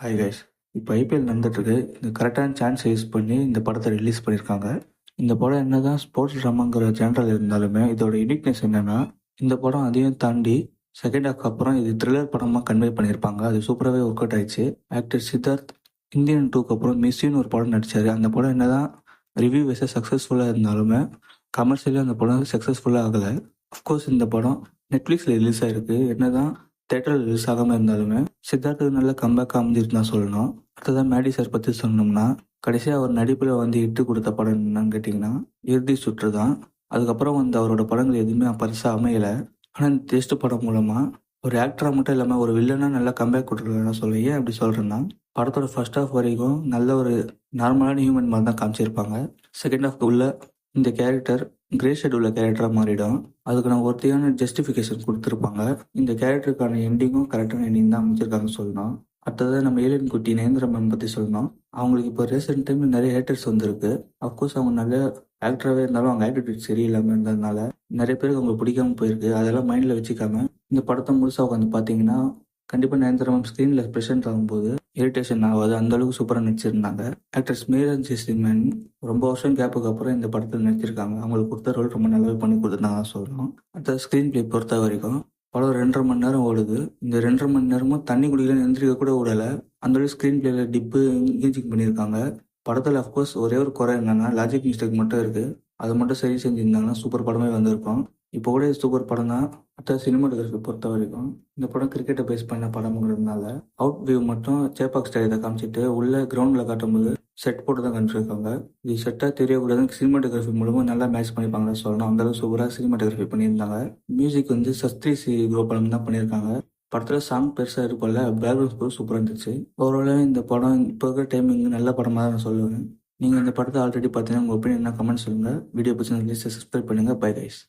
Hi guys. இப்போ IPL நடந்துட்டுருக்கு. இந்த கரெக்டான சான்ஸை யூஸ் பண்ணி இந்த படத்தை ரிலீஸ் பண்ணியிருக்காங்க. இந்த படம் என்னதான் ஸ்போர்ட்ஸ் ட்ராமாங்கிற ஜேனரில் இருந்தாலுமே இதோட யூனிக்னஸ் என்னன்னா, இந்த படம் அதையும் தாண்டி செகண்ட் ஹாஃப் அப்புறம் இது த்ரில்லர் படமாக கன்வே பண்ணியிருப்பாங்க. அது சூப்பராகவே ஒர்க் அவுட் ஆயிடுச்சு. ஆக்டர் சித்தார்த் இந்தியன் 2க்கு அப்புறம் மிஸ்யூன்னு ஒரு படம் நடித்தார். அந்த படம் என்னதான் ரிவ்யூ வைஸாக சக்ஸஸ்ஃபுல்லாக இருந்தாலுமே கமர்ஷியலாக அந்த படம் சக்ஸஸ்ஃபுல்லாக ஆகலை. அஃப்கோர்ஸ் இந்த படம் நெட்ஃப்ளிக்ஸில் ரிலீஸ் ஆகிருக்கு. என்னதான் தேட்டரில் ரிலீஸ் ஆகாமல் இருந்தாலுமே சித்தார்த்துக்கு நல்ல கம்பேக் அமைஞ்சிருக்கு தான் சொல்லணும். அடுத்ததான் மேடி சார் பற்றி சொன்னோம்னா, கடைசியாக அவர் நடிப்பில் இட்டு கொடுத்த படம் என்னன்னு கேட்டிங்கன்னா இறுதி சுற்று தான். அதுக்கப்புறம் அவரோட படங்கள் எதுவுமே பெருசாக அமையலை. ஆனால் இந்த டெஸ்ட் படம் மூலமாக ஒரு ஆக்டராக மட்டும் இல்லாமல் ஒரு வில்லனாக நல்லா கம்பேக் கொடுத்துருக்காங்க சொல்ல. ஏன் அப்படி சொல்கிறேன்னா, படத்தோட ஃபர்ஸ்ட் ஹாஃப் வரைக்கும் நல்ல ஒரு நார்மலான ஹியூமன் மாதிரி தான் காமிச்சிருப்பாங்க. செகண்ட் ஹாஃப்க்கு உள்ள இந்த கேரக்டர் கிரே ஷேட் உள்ள கேரக்டராக மாறிடும். அதுக்கான ஒருத்தையான ஜஸ்டிஃபிகேஷன் கொடுத்துருப்பாங்க. இந்த கேரக்டருக்கான எண்டிங்கும் கரெக்டான எண்டிங் தான் அமைச்சிருக்காங்கன்னு சொல்லணும். அடுத்தது நம்ம ஏலியன் குட்டி நேந்திர மேம் பற்றி சொல்லணும். அவங்களுக்கு இப்போ ரீசெண்ட் டைமில் நிறைய ஹேட்டர்ஸ் வந்திருக்கு. அஃப்கோர்ஸ் அவங்க நல்ல ஆக்டராகவே இருந்தாலும் அவங்க ஆட்டிடியூட் சரியில்லாமல் இருந்ததுனால நிறைய பேருக்கு அவங்களுக்கு பிடிக்காம போயிருக்கு. அதெல்லாம் மைண்டில் வச்சுக்காம இந்த படத்தை முழுசாக உட்காந்து பார்த்தீங்கன்னா கண்டிப்பாக நேந்திர மேம் ஸ்க்ரீனில் ப்ரெசென்ட் ஆகும்போது இரிட்டேஷன் ஆகாது. அந்த அளவுக்கு சூப்பராக நடிச்சிருந்தாங்க. ஆக்டர்ஸ் மீரன் ஜெசிமன் ரொம்ப வருஷம் கேப்புக்கு அப்புறம் இந்த படத்தில் நடிச்சிருக்காங்க. அவங்களுக்கு கொடுத்த ரோல் ரொம்ப நல்லாவே பண்ணி கொடுத்துருந்தாங்க சொல்லணும். அடுத்த ஸ்க்ரீன் பிளே பொறுத்த வரைக்கும் படம் 2.5 மணி நேரம் ஓடுது. இந்த 2.5 மணி நேரமும் தண்ணி குடிக்கல எந்திரிக்க கூட விடலை. அந்த அளவுக்கு ஸ்க்ரீன் பிளேல டிப்பு எங்கேஜிங் பண்ணியிருக்காங்க. படத்தில் அஃப்கோர்ஸ் ஒரே ஒரு குறை என்னன்னா லாஜிக் மிஸ்டேக் மட்டும் இருக்குது. அதை மட்டும் சரி செஞ்சுருந்தாங்கன்னா சூப்பர் படமே வந்திருக்கும். இப்போ கூட சூப்பர் படம் தான். அடுத்த சினிமாட்டோகிராஃபி பொறுத்த வரைக்கும் இந்த படம் கிரிக்கெட்டை பேஸ் பண்ண படம்ங்கிறதுனால அவுட் வியூ மட்டும் சேப்பாக் ஸ்டைலை காமிச்சிட்டு உள்ள கிரவுண்டில் காட்டும்போது செட் போட்டு தான் காமிச்சிருக்காங்க. இது செட்டாக தெரியக்கூடாதுன்னு சினிமாட்டோகிராஃபி மூலமாக நல்லா மேட்ச் பண்ணிப்பாங்கன்னு சொல்லணும். அந்தளவுக்கு சூப்பராக சினிமாட்டோகிராஃபி பண்ணியிருந்தாங்க. மியூசிக் சஸ்திரி சி கோபாலம் தான் பண்ணியிருக்காங்க. படத்தில் சாங் பெருசாக இருக்கும்ல, பேக்ரவுண்ட் ஸ்கோர் சூப்பராக இருந்துச்சு. ஓவராலாக இந்த படம் இப்போ இருக்கிற டைமிங் நல்ல படமாக தான் நான் சொல்லுவேன். நீங்கள் இந்த படத்தை ஆல்ரெடி பார்த்தீங்கன்னா உங்கள் ஒப்பீனியன் கமெண்ட் சொல்லுங்கள். வீடியோ பிடிச்சி சப்ஸ்கிரைப் பண்ணுங்கள். Bye guys.